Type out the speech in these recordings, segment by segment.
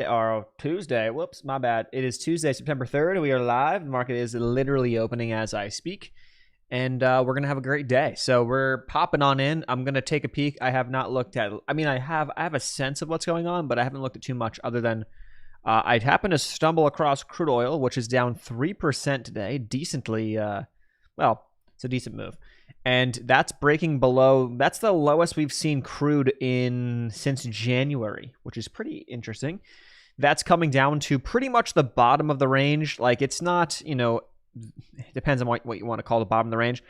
or Tuesday. Whoops, my bad. It is Tuesday, September 3rd. We are live. The market is literally opening as I speak. And we're going to have a great day. So we're popping on in. I'm going to take a peek. I have not looked at, I have a sense of what's going on, but I haven't looked at too much other than I happened to stumble across crude oil, which is down 3% today. Decently, it's a decent move. And that's breaking below, that's the lowest we've seen crude since January, which is pretty interesting. That's coming down to pretty much the bottom of the range. Like, it's not, it depends on what you want to call the bottom of the range.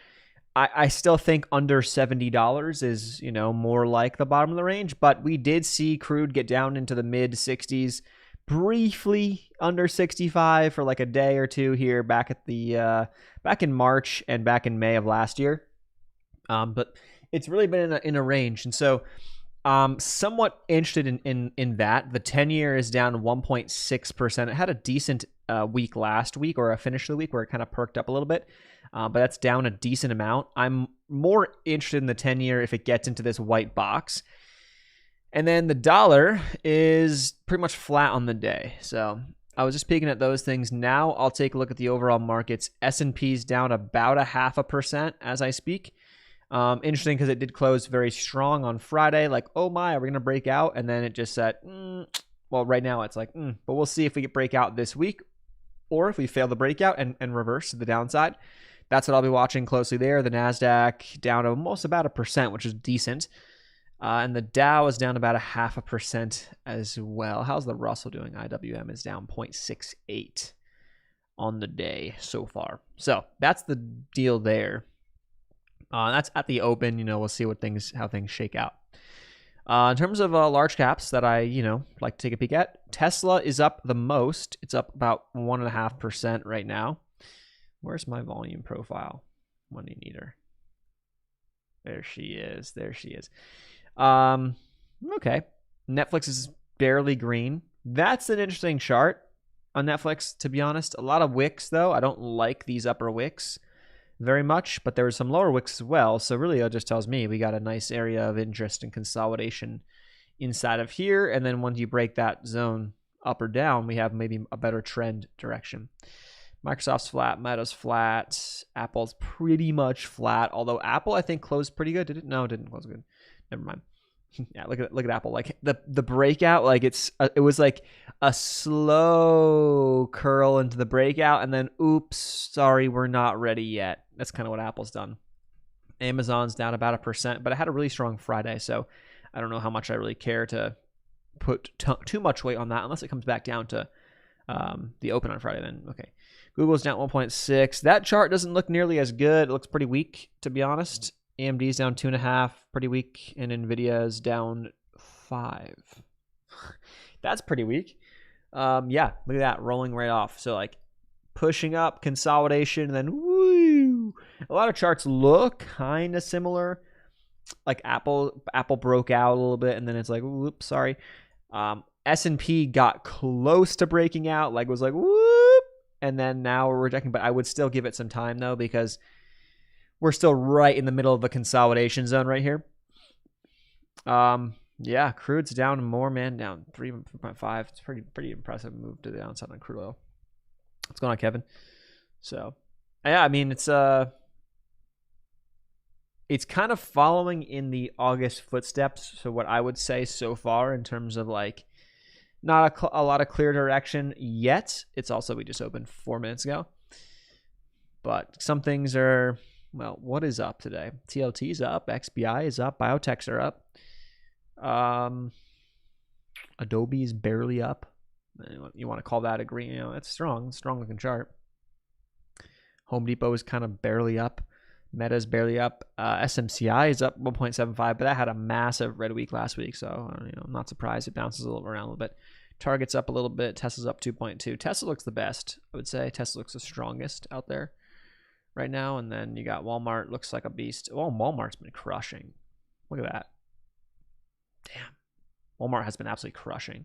I still think under $70 is, more like the bottom of the range, but we did see crude get down into the mid 60s, briefly under 65 for like a day or two here back in March and back in May of last year. But it's really been in a range. And so somewhat interested in that. The 10-year is down 1.6%. It had a decent week last week, or a finish of the week where it kind of perked up a little bit. But that's down a decent amount. I'm more interested in the 10-year if it gets into this white box. And then the dollar is pretty much flat on the day. So I was just peeking at those things. Now I'll take a look at the overall markets. S&P's down about 0.5% as I speak. Interesting because it did close very strong on Friday. Like, oh my, are we going to break out? And then it just said, well, right now it's like, but we'll see if we get break out this week or if we fail the breakout and reverse to the downside. That's what I'll be watching closely there. The NASDAQ down almost about 1%, which is decent. And the Dow is down about 0.5% as well. How's the Russell doing? IWM is down 0.68 on the day so far. So that's the deal there. That's at the open. We'll see how things shake out. In terms of large caps that I, like to take a peek at, Tesla is up the most. It's up about 1.5% right now. Where's my volume profile? Money Meter. There she is. Okay. Netflix is barely green. That's an interesting chart on Netflix, to be honest. A lot of wicks, though. I don't like these upper wicks very much, but there were some lower wicks as well. So really, it just tells me we got a nice area of interest and consolidation inside of here. And then once you break that zone up or down, we have maybe a better trend direction. Microsoft's flat, Meta's flat, Apple's pretty much flat. Although Apple, I think, closed pretty good. Did it? No, it didn't close good. Never mind. Yeah, look at Apple. Like the breakout, like it was like a slow curl into the breakout, and then oops, sorry, we're not ready yet. That's kind of what Apple's done. Amazon's down about 1%, but it had a really strong Friday, so I don't know how much I really care to put too much weight on that unless it comes back down to the open on Friday. Then okay, Google's down 1.6. That chart doesn't look nearly as good. It looks pretty weak, to be honest. AMD's down 2.5, pretty weak, and Nvidia's down 5. That's pretty weak. Yeah, look at that, rolling right off. So like pushing up, consolidation, and then woo. A lot of charts look kind of similar. Like Apple broke out a little bit, and then it's like, whoops, sorry. S&P got close to breaking out, like was like whoop, and then now we're rejecting. But I would still give it some time though, because we're still right in the middle of the consolidation zone right here. Yeah, crude's down more, man, down 3.5. It's pretty impressive move to the downside on crude oil. What's going on, Kevin? So, yeah, I mean, it's kind of following in the August footsteps. So what I would say so far in terms of like not a lot of clear direction yet. It's also, we just opened 4 minutes ago. But some things are, well, what is up today? TLT's up, XBI is up, biotechs are up. Adobe is barely up. You want to call that a green? It's strong looking chart. Home Depot is kind of barely up. Meta's barely up. SMCI is up 1.75, but that had a massive red week last week, so I'm not surprised it bounces around a little bit. Target's up a little bit. Tesla's up 2.2. Tesla looks the best, I would say. Tesla looks the strongest out there right now, and then you got Walmart, looks like a beast. Oh, Walmart's been crushing. Look at that. Damn. Walmart has been absolutely crushing.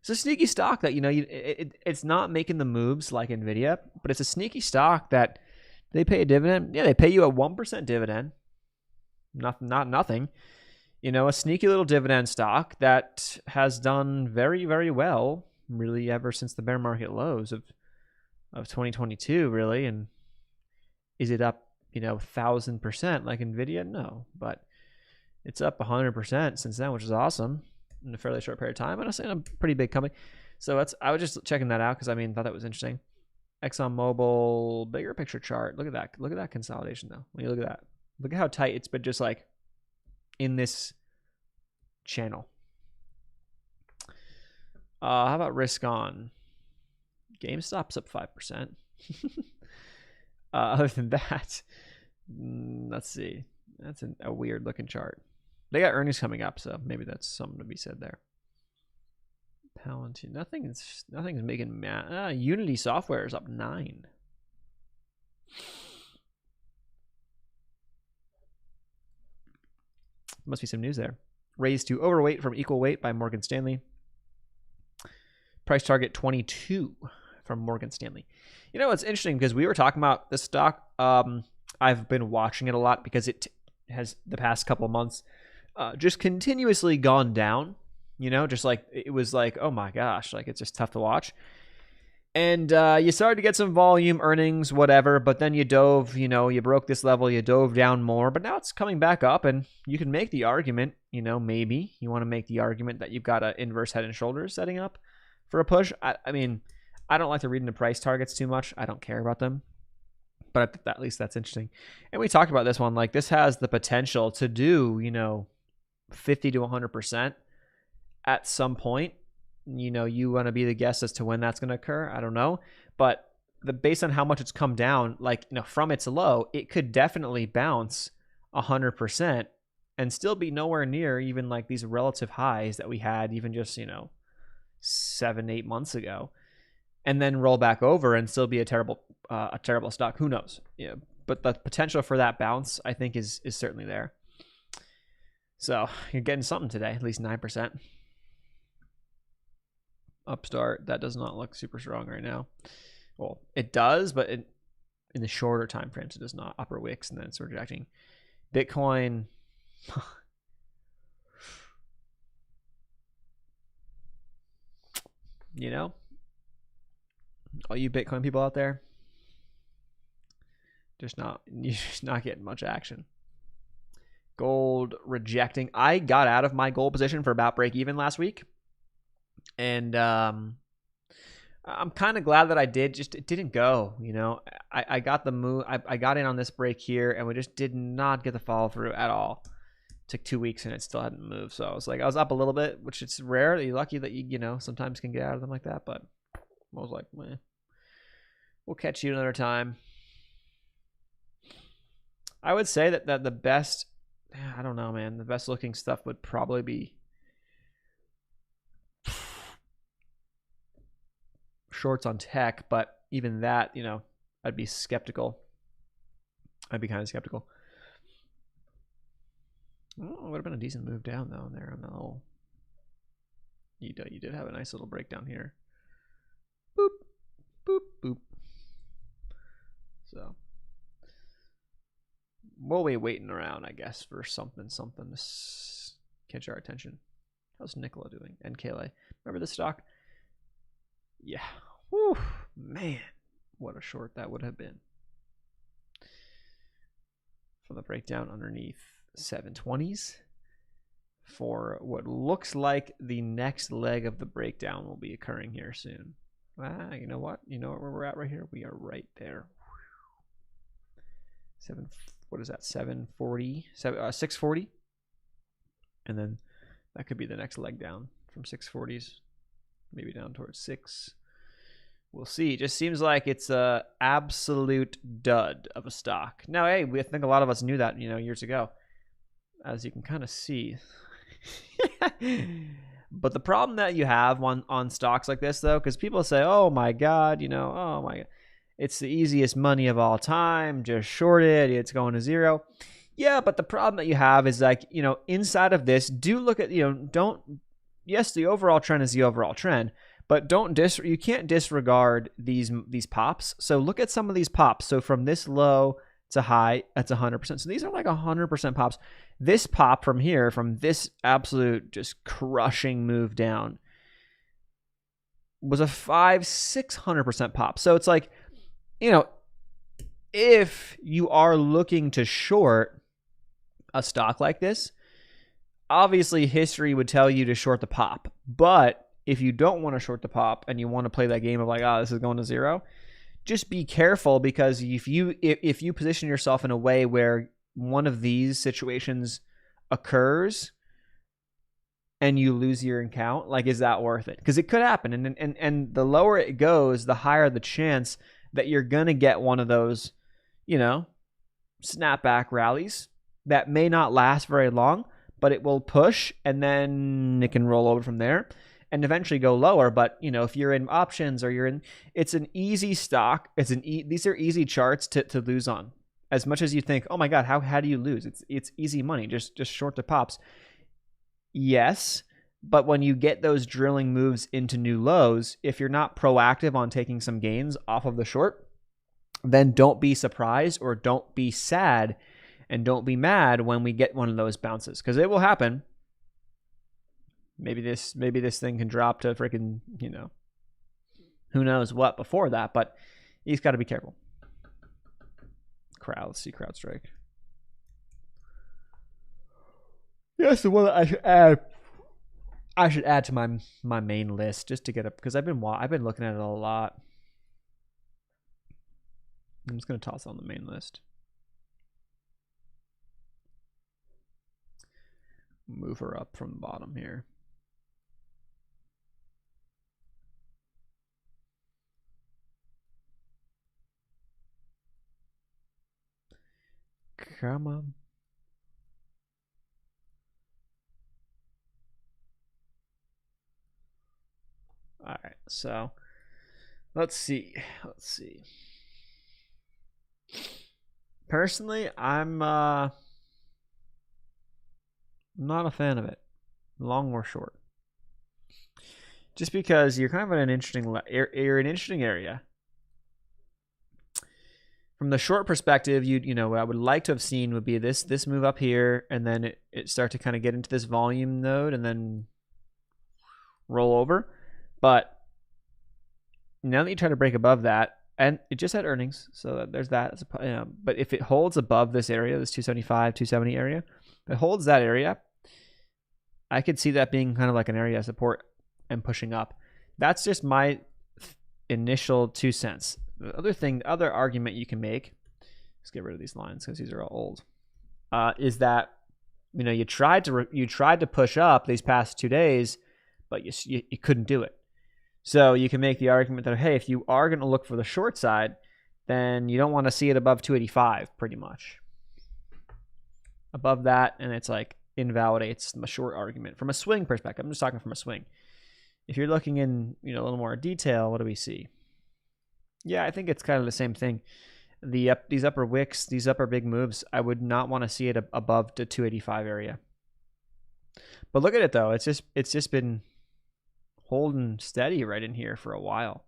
It's a sneaky stock that, it's not making the moves like Nvidia, but it's a sneaky stock that they pay a dividend. Yeah, they pay you a 1% dividend. Not nothing. you know, a sneaky little dividend stock that has done very, very well, really, ever since the bear market lows of 2022, really. And is it up, you know, 1,000% like Nvidia? No, but it's up 100% since then, which is awesome in a fairly short period of time. And it's in a pretty big company. So I was just checking that out because I mean, thought that was interesting. ExxonMobil, bigger picture chart. Look at that. Look at that consolidation though. When you look at that, look at how tight it's been, just like in this channel. How about risk on? GameStop's up 5%. Other than that, let's see. That's a weird looking chart. They got earnings coming up, so maybe that's something to be said there. Palantir, nothing's making Unity Software is up 9. Must be some news there. Raised to overweight from equal weight by Morgan Stanley. Price target 22 from Morgan Stanley. You know, it's interesting because we were talking about this stock. I've been watching it a lot because it has the past couple of months just continuously gone down. You know, just like it was like, oh my gosh, like it's just tough to watch. And you started to get some volume earnings, whatever, but then you dove, you know, you broke this level, you dove down more, but now it's coming back up, and you can make the argument, you know, maybe you want to make the argument that you've got an inverse head and shoulders setting up for a push. I mean, I don't like to read into price targets too much. I don't care about them, but at least that's interesting. And we talked about this one, like this has the potential to do, you know, 50 to 100% at some point. You know, you want to be the guess as to when that's going to occur. I don't know, but based on how much it's come down, like, you know, from its low, it could definitely bounce 100% and still be nowhere near even like these relative highs that we had even just, you know, 7-8 months ago, and then roll back over and still be a terrible stock. Who knows? Yeah, but the potential for that bounce, I think, is certainly there. So you're getting something today, at least 9%. Upstart, that does not look super strong right now. Well, it does, but in the shorter time frames, it does not. Upper wicks, and then it's rejecting. Bitcoin. You know, all you Bitcoin people out there, you're just not getting much action. Gold rejecting. I got out of my gold position for about break even last week. And I'm kind of glad that I did. Just it didn't go, you know. I got the move. I got in on this break here, and we just did not get the follow through at all. It took 2 weeks, and it still hadn't moved. So I was up a little bit, which it's rare. You're lucky that you know sometimes can get out of them like that. But I was like, meh. We'll catch you another time. I would say that the best, I don't know, man. The best looking stuff would probably be shorts on tech, but even that, you know, I'd be skeptical. I'd be kind of skeptical. Oh, it would have been a decent move down though there on the whole. You did have a nice little breakdown here. Boop, boop, boop. So we'll be waiting around, I guess, for something to catch our attention. How's Nikola doing? NKLA. Remember this stock? Yeah. Whew, man, what a short that would have been. For the breakdown underneath 720s for what looks like the next leg of the breakdown will be occurring here soon. You know what? You know where we're at right here? We are right there. What is that? 740, 640. And then that could be the next leg down from 640s, maybe down towards 6. We'll see. It just seems like it's a absolute dud of a stock. Now, hey, I think a lot of us knew that, you know, years ago, as you can kind of see. But the problem that you have on stocks like this, though, because people say, oh my God, you know, oh my God, it's the easiest money of all time. Just short it. It's going to zero. Yeah, but the problem that you have is like, you know, inside of this, do look at, you know, yes, the overall trend is the overall trend. But you can't disregard these pops. So look at some of these pops. So from this low It's a high. That's 100%. So these are like 100% pops. This pop from here, from this absolute just crushing move down, was a 600% pop. So it's like, you know, if you are looking to short a stock like this, obviously history would tell you to short the pop. But if you don't want to short the pop and you want to play that game of like, oh, this is going to zero, just be careful, because if you position yourself in a way where one of these situations occurs and you lose your account, like, is that worth it? Because it could happen, and the lower it goes, the higher the chance that you're gonna get one of those, you know, snapback rallies that may not last very long, but it will push and then it can roll over from there and eventually go lower. But, you know, if you're in options or you're in, it's an easy stock. These are easy charts to lose on. As much as you think, oh my God, how do you lose? It's easy money. Just short the pops. Yes, but when you get those drilling moves into new lows, if you're not proactive on taking some gains off of the short, then don't be surprised or don't be sad and don't be mad when we get one of those bounces, because it will happen. Maybe this thing can drop to freaking, you know, who knows what before that, but you've got to be careful. Let's see CrowdStrike. Yes, the one that I should add to my main list just to get up, because I've been looking at it a lot. I'm just going to toss it on the main list. Move her up from the bottom here. Come on. All right, so let's see. Personally, I'm not a fan of it, long or short. Just because you're kind of in an interesting area. From the short perspective, you know, what I would like to have seen would be this move up here, and then it start to kind of get into this volume node and then roll over. But now that you try to break above that, and it just had earnings, so there's that. But if it holds above this area, this 275, 270 area, if it holds that area, I could see that being kind of like an area of support and pushing up. That's just my initial 2 cents. The other argument you can make, let's get rid of these lines because these are all old, is that, you know, you tried to push up these past 2 days, but you couldn't do it. So you can make the argument that, hey, if you are going to look for the short side, then you don't want to see it above 285 pretty much. Above that, and it's like invalidates the short argument from a swing perspective. I'm just talking from a swing. If you're looking in, you know, a little more detail, what do we see? Yeah, I think it's kind of the same thing. These upper wicks, these upper big moves, I would not want to see it above the 285 area. But look at it though. It's just been holding steady right in here for a while.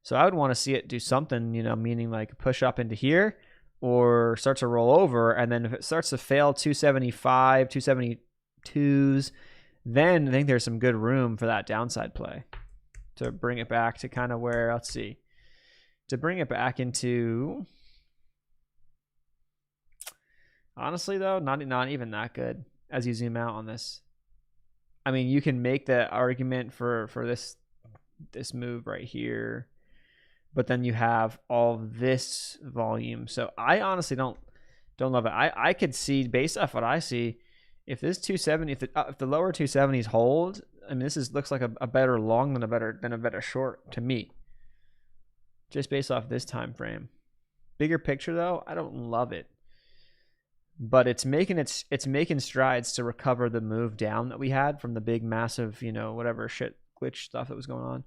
So I would want to see it do something, you know, meaning like push up into here or start to roll over. And then if it starts to fail 275, 272s, then I think there's some good room for that downside play to bring it back to kind of where, let's see, to bring it back into, honestly though, not even that good as you zoom out on this. I mean, you can make the argument for this move right here, but then you have all this volume. So I honestly don't love it. I could see, based off what I see, if this 270, if the lower 270s hold, I mean, looks like a better long than a better short to me, just based off this time frame. Bigger picture though, I don't love it. But it's making strides to recover the move down that we had from the big massive, you know, whatever shit glitch stuff that was going on.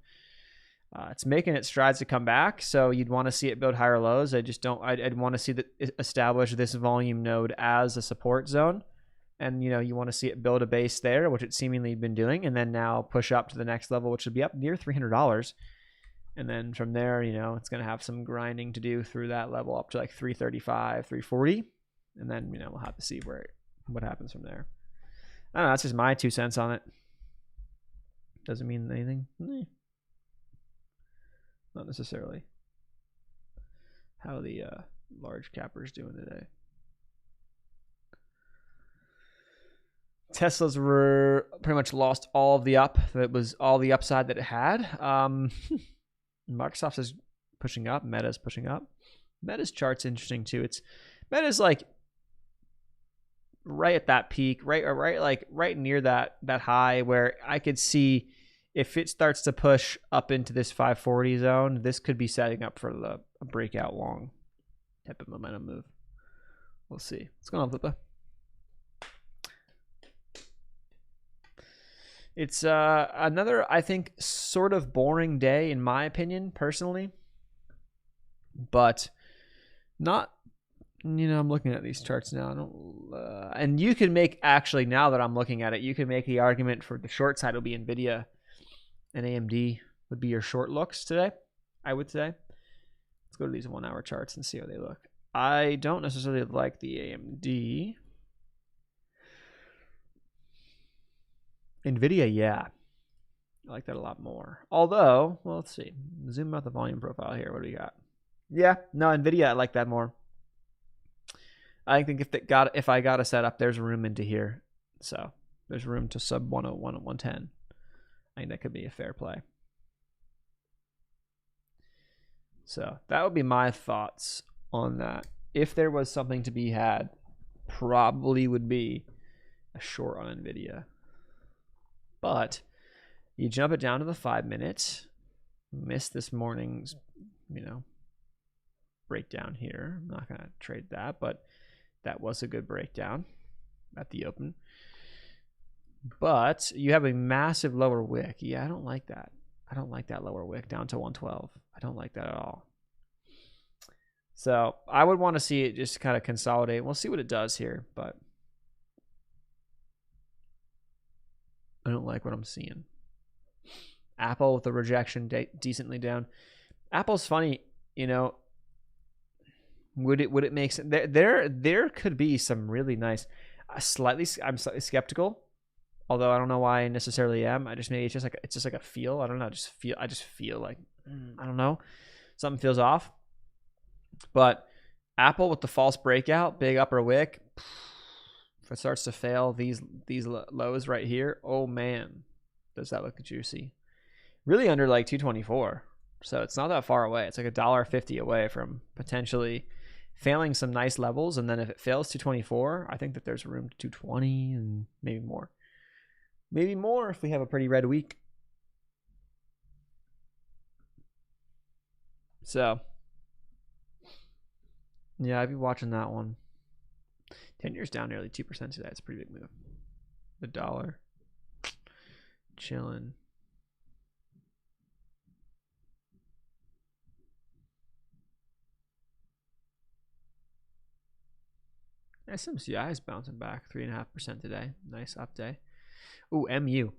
It's making its strides to come back, so you'd want to see it build higher lows. I'd want to see establish this volume node as a support zone, and you know, you want to see it build a base there, which it's seemingly been doing, and then now push up to the next level, which would be up near $300. And then from there, you know, it's going to have some grinding to do through that level up to like 335, 340. And then, you know, we'll have to see what happens from there. I don't know. That's just my 2 cents on it. Doesn't mean anything. Not necessarily. How the large cappers doing today. Tesla's were pretty much lost all of the up. That was all the upside that it had. Microsoft is pushing up. Meta's pushing up. Meta's chart's interesting too. Meta's like right at that peak, right near that high where I could see if it starts to push up into this 540 zone, this could be setting up for a breakout long type of momentum move. We'll see. What's going on, Flippa? It's another, I think, sort of boring day in my opinion, personally. But not, you know, I'm looking at these charts now. And you can make, actually, now that I'm looking at it, you can make the argument for the short side will be NVIDIA and AMD would be your short looks today, I would say. Let's go to these 1 hour charts and see how they look. I don't necessarily like the AMD. NVIDIA, yeah. I like that a lot more. Although, well, let's see. Zoom out the volume profile here. What do we got? Yeah, no, NVIDIA, I like that more. I think if I got a setup, there's room into here. So there's room to sub 101 and 110. I think that could be a fair play. So that would be my thoughts on that. If there was something to be had, probably would be a short on NVIDIA. But you jump it down to the 5 minutes, miss this morning's, you know, breakdown here. I'm not going to trade that, but that was a good breakdown at the open. But you have a massive lower wick. Yeah, I don't like that. I don't like that lower wick down to 112. I don't like that at all. So I would want to see it just kind of consolidate. We'll see what it does here, but I don't like what I'm seeing. Apple with the rejection decently down. Apple's funny, you know. Would it make sense? There could be some really nice. I'm slightly skeptical, although I don't know why I necessarily am. It's just like a feel. I don't know. I just feel like I don't know. Something feels off. But Apple with the false breakout, big upper wick. If it starts to fail these lows right here, oh man, does that look juicy? Really under like 224, so it's not that far away. It's like $1.50 away from potentially failing some nice levels. And then if it fails 224, I think that there's room to 220 and maybe more. Maybe more if we have a pretty red week. So yeah, I'd be watching that one. 10 years down nearly 2% today. It's a pretty big move. The dollar chilling. SMCI is bouncing back 3.5% today. Nice up day. Ooh, MU.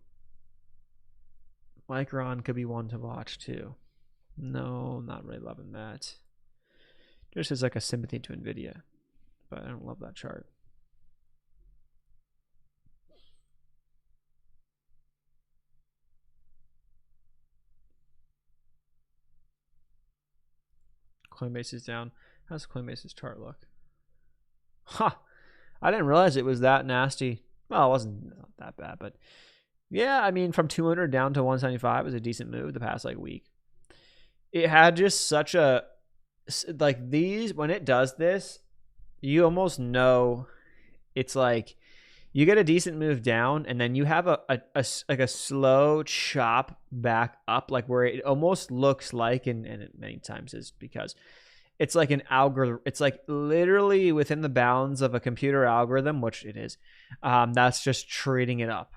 Micron could be one to watch too. No, not really loving that. Just as like a sympathy to NVIDIA, but I don't love that chart. Coinbase is down. How's Coinbase's chart look? Huh. I didn't realize it was that nasty. Well, it wasn't that bad, but yeah, I mean, from 200 down to 175 was a decent move the past like week. It had just such a, like these, when it does this, you almost know it's like you get a decent move down and then you have a slow chop back up, like where it almost looks like, and it many times is because it's like an algorithm. It's like literally within the bounds of a computer algorithm, which it is. That's just trading it up.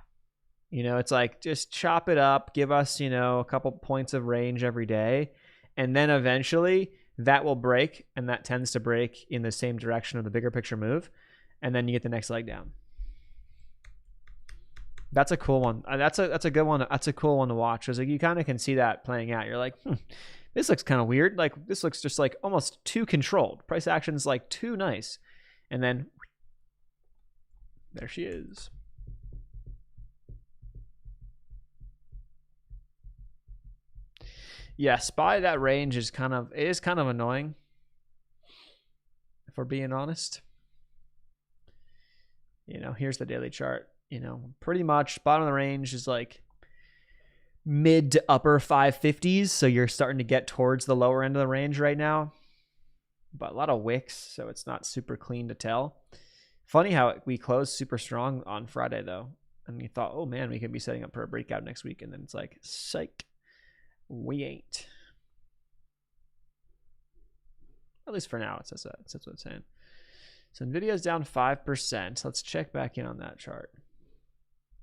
You know, it's like just chop it up, give us, you know, a couple points of range every day. And then eventually that will break, and that tends to break in the same direction of the bigger picture move. And then you get the next leg down. That's a cool one. That's a good one. That's a cool one to watch because like you kind of can see that playing out. You're like, this looks kind of weird. Like this looks just like almost too controlled. Price action's like too nice, and then there she is. Yeah, SPY that range is kind of annoying. If we're being honest, you know, here's the daily chart. You know, pretty much bottom of the range is like mid to upper 550s. So you're starting to get towards the lower end of the range right now. But a lot of wicks, so it's not super clean to tell. Funny how we closed super strong on Friday, though. And you thought, oh man, we could be setting up for a breakout next week. And then it's like, psych, we ain't. At least for now, it says that. That's what it's saying. So NVIDIA's down 5%. Let's check back in on that chart.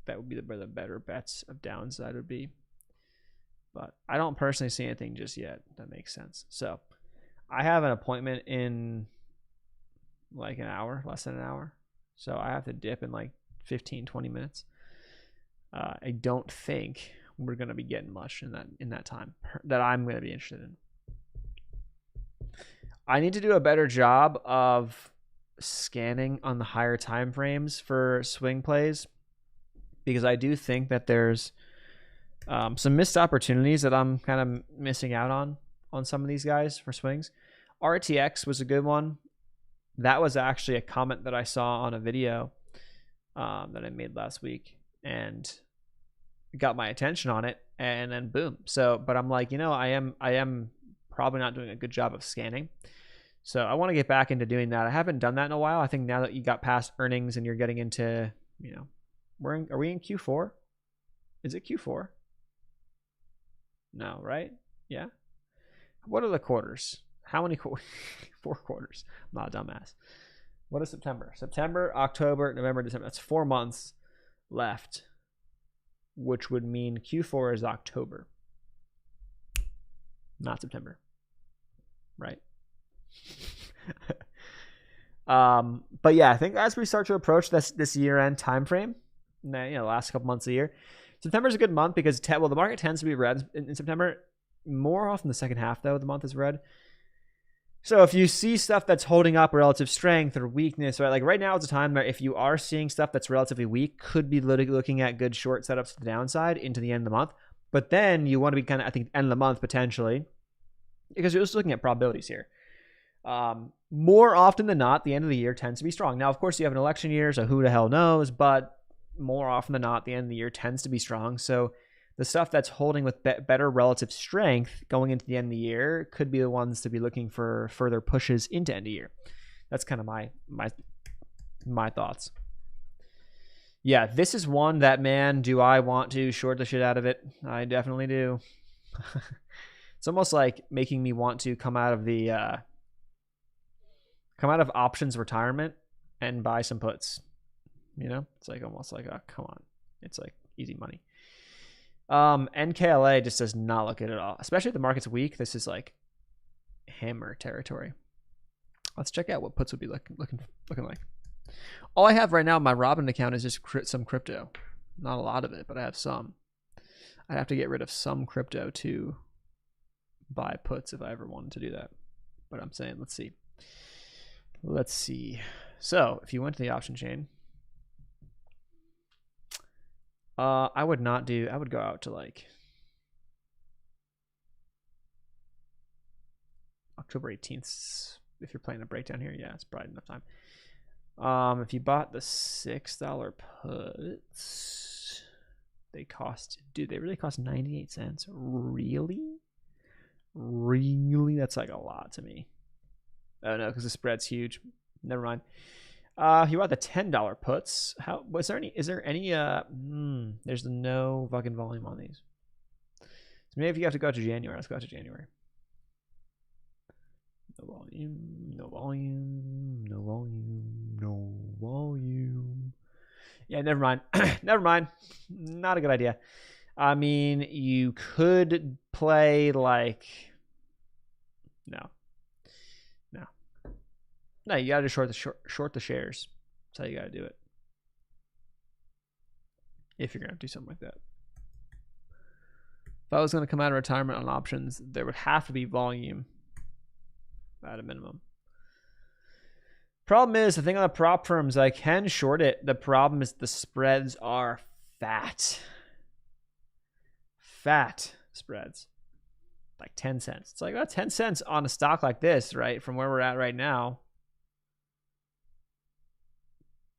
That would be where the better bets of downside would be. But I don't personally see anything just yet. That makes sense. So I have an appointment in like an hour, less than an hour. So I have to dip in like 15, 20 minutes. I don't think we're going to be getting much in that time that I'm going to be interested in. I need to do a better job of scanning on the higher time frames for swing plays, because I do think that there's some missed opportunities that I'm kind of missing out on some of these guys for swings. RTX was a good one. That was actually a comment that I saw on a video that I made last week, and got my attention on it, and then boom. So, but I'm like, you know, I am probably not doing a good job of scanning. So I want to get back into doing that. I haven't done that in a while. I think now that you got past earnings and you're getting into, you know, are we in Q4? Is it Q4? No, right? Yeah. What are the quarters? How many quarters? 4 quarters. I'm not a dumbass. What is September? September, October, November, December. That's 4 months left, which would mean Q4 is October, not September, right? But yeah, I think as we start to approach this year-end time frame, you know, last couple months of the year, September is a good month because the market tends to be red in September. More often the second half, though, the month is red. So if you see stuff that's holding up relative strength or weakness, right? Like right now is a time where if you are seeing stuff that's relatively weak, could be looking at good short setups to the downside into the end of the month. But then you want to be kind of, I think, end of the month potentially, because you're just looking at probabilities here. More often than not, the end of the year tends to be strong. Now, of course, you have an election year, so who the hell knows? But more often than not, the end of the year tends to be strong. So the stuff that's holding with better relative strength going into the end of the year could be the ones to be looking for further pushes into end of year. That's kind of my thoughts. Yeah, this is one that, man, do I want to short the shit out of it? I definitely do. It's almost like making me want to come out of options retirement and buy some puts. You know, it's like almost like, oh, come on, it's like easy money. NKLA just does not look good at all, especially if the market's weak. This is like hammer territory. Let's check out what puts would be looking like. All I have right now in my Robin account is just some crypto. Not a lot of it, but I have some. I'd have to get rid of some crypto to buy puts if I ever wanted to do that. But I'm saying, let's see. So if you went to the option chain, I would go out to like October 18th. If you're playing a breakdown here, yeah, it's probably enough time. If you bought the $6 puts, they really cost 98 cents? Really? That's like a lot to me. Oh no, because the spread's huge. Never mind. You bought the $10 puts. Is there any there's no fucking volume on these. So maybe if you have to go to January, let's go to January. No volume. Yeah, never mind. Never mind. Not a good idea. I mean, you could play like No, you gotta short the shares. That's how you gotta do it. if you're going to do something like that. If I was going to come out of retirement on options, there would have to be volume at a minimum. Problem is, the thing on the prop firms, I can short it. The problem is the spreads are fat. Fat spreads. Like 10 cents. It's like about 10 cents on a stock like this, right? From where we're at right now.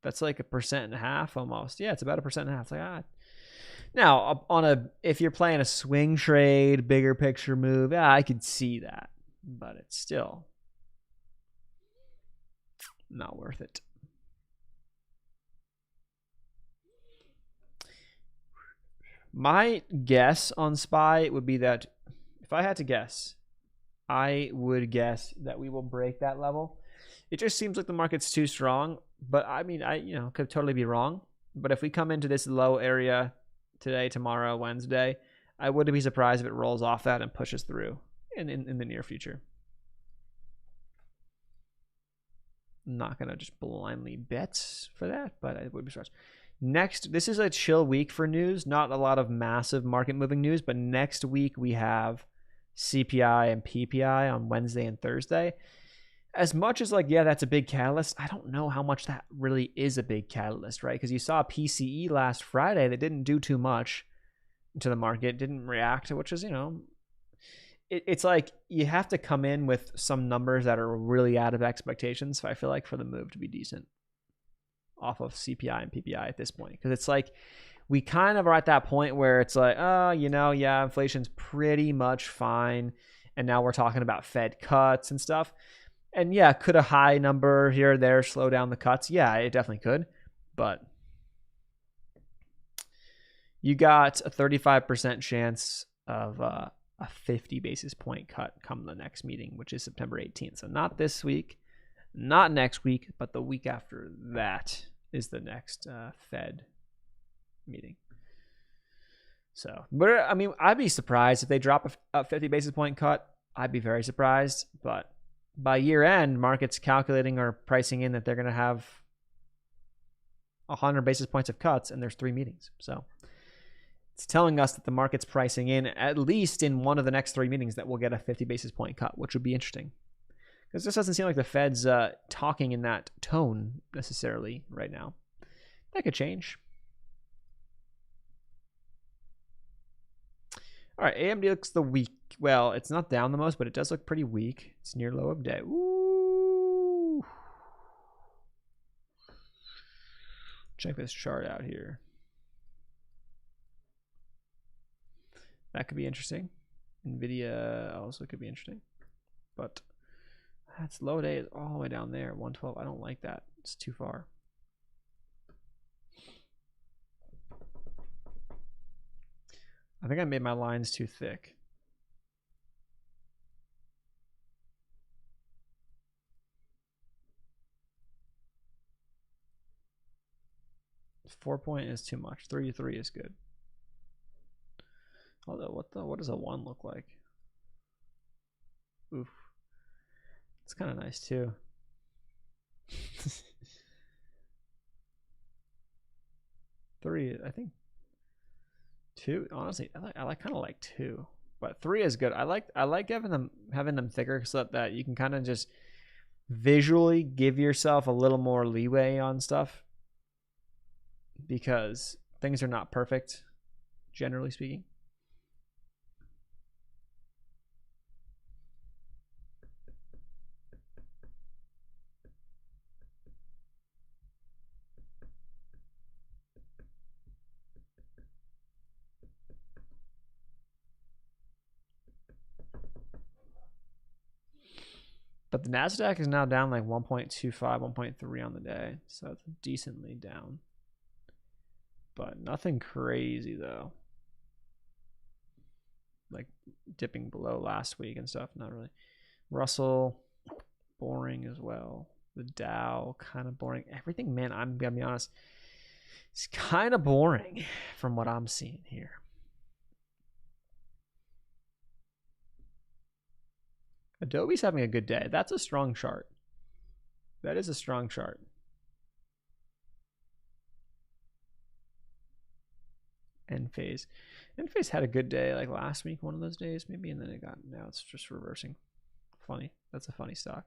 That's like 1.5% almost. Yeah, it's about 1.5%. It's like, Now, if you're playing a swing trade, bigger picture move, yeah, I could see that. But it's still not worth it. My guess on SPY would be that if I had to guess, I would guess that we will break that level. It just seems like the market's too strong, but I mean, I could totally be wrong. But if we come into this low area today, tomorrow, Wednesday, I wouldn't be surprised if it rolls off that and pushes through in the near future. I'm not gonna just blindly bet for that, but I would be surprised. Next, this is a chill week for news. Not a lot of massive market moving news, but next week we have CPI and PPI on Wednesday and Thursday. As much as like, yeah, that's a big catalyst, I don't know how much that really is a big catalyst, right? Because you saw PCE last Friday that didn't do too much to the market, didn't react, which is, it's like you have to come in with some numbers that are really out of expectations. So I feel like for the move to be decent off of CPI and PPI at this point, because it's like we kind of are at that point where it's like, yeah, inflation's pretty much fine. And now we're talking about Fed cuts and stuff. And yeah, could a high number here or there slow down the cuts? Yeah, it definitely could. But you got a 35% chance of a 50 basis point cut come the next meeting, which is September 18th. So not this week, not next week, but the week after that is the next Fed meeting. So, but I mean, I'd be surprised if they drop a 50 basis point cut. I'd be very surprised, but by year end, markets calculating or pricing in that they're going to have 100 basis points of cuts, and there's 3 meetings. So it's telling us that the market's pricing in, at least in one of the next 3 meetings, that we'll get a 50 basis point cut, which would be interesting. Because this doesn't seem like the Fed's talking in that tone necessarily right now. That could change. All right, AMD looks the weak. Well, it's not down the most, but it does look pretty weak. It's near low of day. Ooh. Check this chart out here. That could be interesting. NVIDIA also could be interesting. But that's low day is all the way down there, 112. I don't like that. It's too far. I think I made my lines too thick. .4 is too much. 3 to 3 is good. Although, what does a 1 look like? Oof. It's kind of nice too. 3, I think. 2, honestly, I kind of like 2, but 3 is good. I like having them thicker so that you can kind of just visually give yourself a little more leeway on stuff, because things are not perfect, generally speaking. But the NASDAQ is now down like 1.25, 1.3 on the day. So it's decently down. But nothing crazy though. Like dipping below last week and stuff. Not really. Russell, boring as well. The Dow, kind of boring. Everything, man, I'm going to be honest, it's kind of boring from what I'm seeing here. Adobe's having a good day. That's a strong chart. That is a strong chart. Enphase. Enphase had a good day like last week, one of those days maybe, and then now it's just reversing. Funny. That's a funny stock.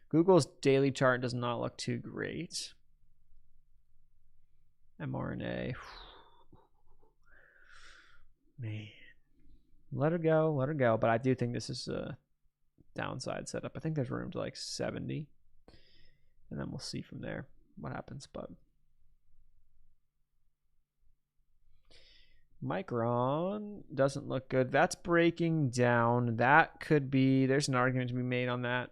Google's daily chart does not look too great. mRNA. Man. Let her go. Let her go. But I do think this is a downside setup. I think there's room to like 70. And then we'll see from there what happens. But Micron doesn't look good. That's breaking down. That could be, there's an argument to be made on that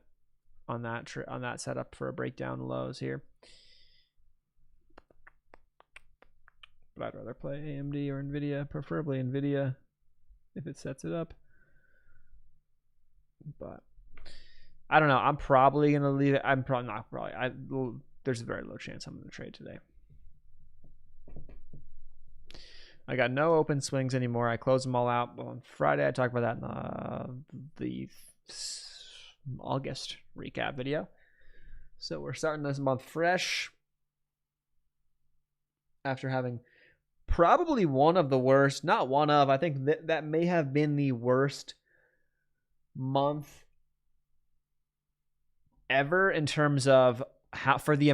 setup for a breakdown lows here. But I'd rather play AMD or Nvidia, preferably Nvidia if it sets it up. But I don't know. I'm probably gonna leave it. I'm probably not. There's a very low chance I'm gonna trade today. I got no open swings anymore. I closed them all out. Well, on Friday, I talked about that in the August recap video. So we're starting this month fresh after having probably one of the worst, not one of, I think that may have been the worst month ever in terms of how for the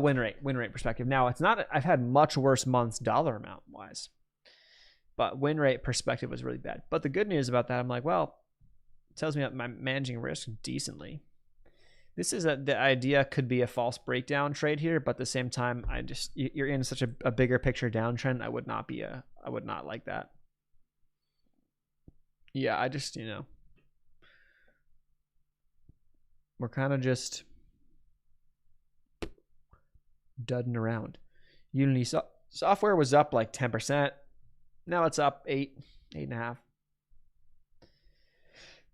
win rate perspective. Now it's not, I've had much worse months dollar amount wise, but win rate perspective was really bad. But the good news about that, I'm like, well, it tells me that I'm managing risk decently. This is the idea could be a false breakdown trade here, but at the same time, you're in such a bigger picture downtrend. I would not like that. Yeah, we're kind of just dudding around. Unity software was up like 10%. Now it's up 8.5.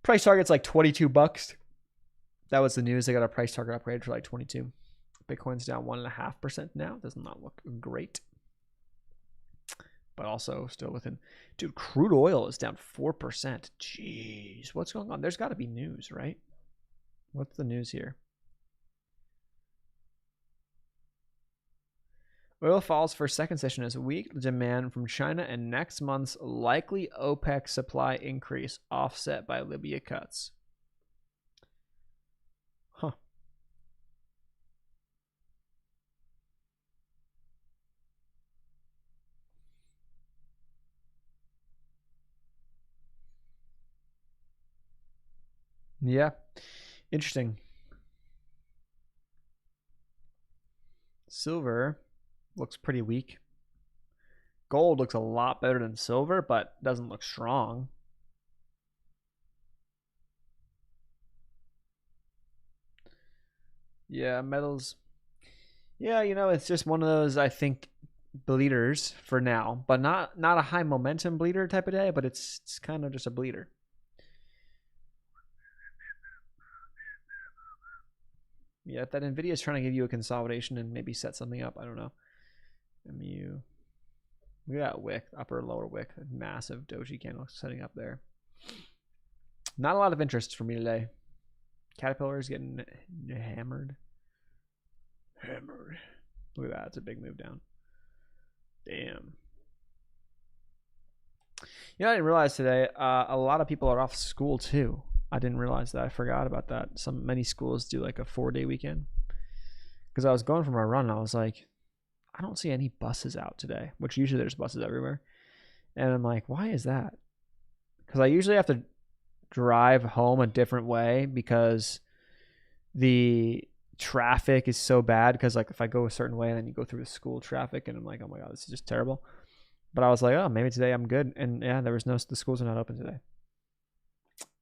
Price target's like $22. That was the news. They got a price target upgrade for like 22. Bitcoin's down 1.5% now. Does not look great. But also still within. Dude, crude oil is down 4%. Jeez, what's going on? There's got to be news, right? What's the news here? Oil falls for second session as weak demand from China and next month's likely OPEC supply increase offset by Libya cuts. Huh. Yeah. Interesting. Silver looks pretty weak. Gold looks a lot better than silver, but doesn't look strong. Yeah, metals. Yeah, it's just one of those, I think, bleeders for now, but not a high momentum bleeder type of day, but it's kind of just a bleeder. Yeah, if that NVIDIA is trying to give you a consolidation and maybe set something up, I don't know. MU. We got wick, upper and lower wick, massive doji candle setting up there. Not a lot of interest for me today. Caterpillar is getting hammered. Look at that. It's a big move down. Damn. I didn't realize today a lot of people are off school too. I didn't realize that. I forgot about that. Many schools do like a 4-day weekend. Because I was going for my run and I was like, I don't see any buses out today, which usually there's buses everywhere. And I'm like, why is that? Because I usually have to drive home a different way because the traffic is so bad. Because like if I go a certain way and then you go through the school traffic and I'm like, oh my God, this is just terrible. But I was like, oh, maybe today I'm good. And yeah, the schools are not open today.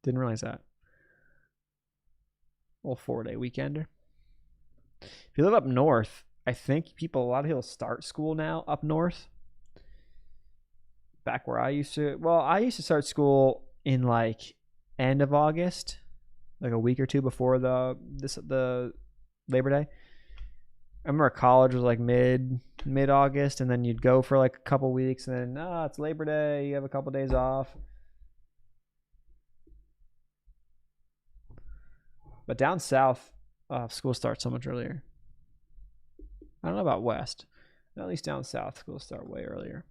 Didn't realize that. Little 4-day weekender. If you live up north, I think a lot of people start school now up north. Back where I used to start school in like end of August, like a week or two before the Labor Day. I remember college was like mid-August, and then you'd go for like a couple weeks, and then it's Labor Day, you have a couple days off. But down south, school starts so much earlier. I don't know about west. At least down south, schools start way earlier.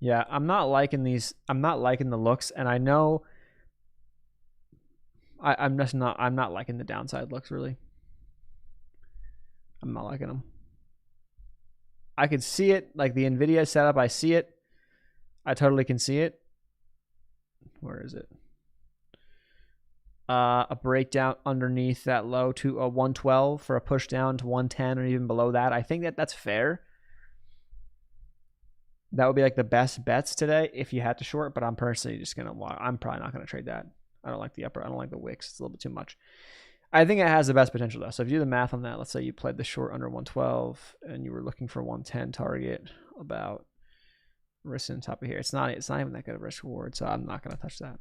Yeah, I'm not liking these. I'm not liking the looks, and I know I'm just not. I'm not liking the downside looks really. I'm not liking them. I could see it, like the NVIDIA setup. I see it. I totally can see it. Where is it? A breakdown underneath that low to a 112 for a push down to 110 or even below that. I think that that's fair. That would be like the best bets today if you had to short, but I'm personally just going to, I'm probably not going to trade that. I don't like the upper. I don't like the wicks. It's a little bit too much. I think it has the best potential though. So if you do the math on that, let's say you played the short under 112 and you were looking for 110 target about risk on top of here. It's not even that good of a risk reward, so I'm not going to touch that.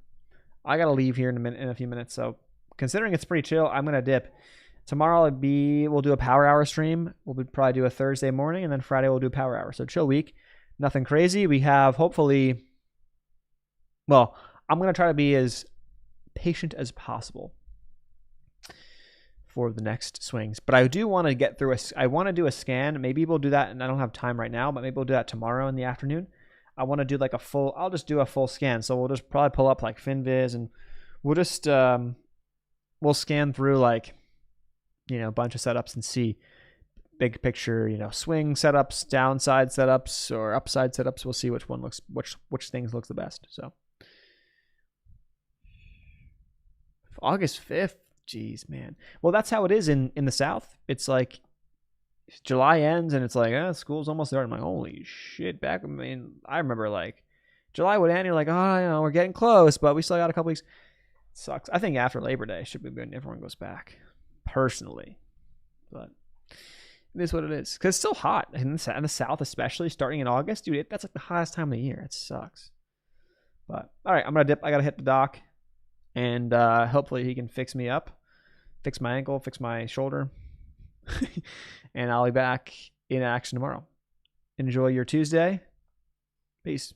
I got to leave here in a few minutes. So considering it's pretty chill, I'm going to dip. Tomorrow we'll do a power hour stream. We'll probably do a Thursday morning, and then Friday we'll do a power hour. So chill week. Nothing crazy. We have hopefully, well, I'm going to try to be as patient as possible for the next swings. But I do want to get through I want to do a scan. Maybe we'll do that, and I don't have time right now, but maybe we'll do that tomorrow in the afternoon. I want to do like I'll just do a full scan. So we'll just probably pull up like FinViz, and we'll just, we'll scan through like, a bunch of setups and see big picture, swing setups, downside setups, or upside setups. We'll see which things looks the best. So August 5th, geez, man. Well, that's how it is in the South. It's like July ends and it's like, school's almost there. I'm like, holy shit. I remember like July would end. You're like, we're getting close, but we still got a couple weeks. It sucks. I think after Labor Day should be when everyone goes back, personally. But it is what it is. Because it's still hot in the South, especially starting in August. Dude, that's like the hottest time of the year. It sucks. But all right, I'm going to dip. I got to hit the dock. And hopefully he can fix me up, fix my ankle, fix my shoulder. And I'll be back in action tomorrow. Enjoy your Tuesday. Peace.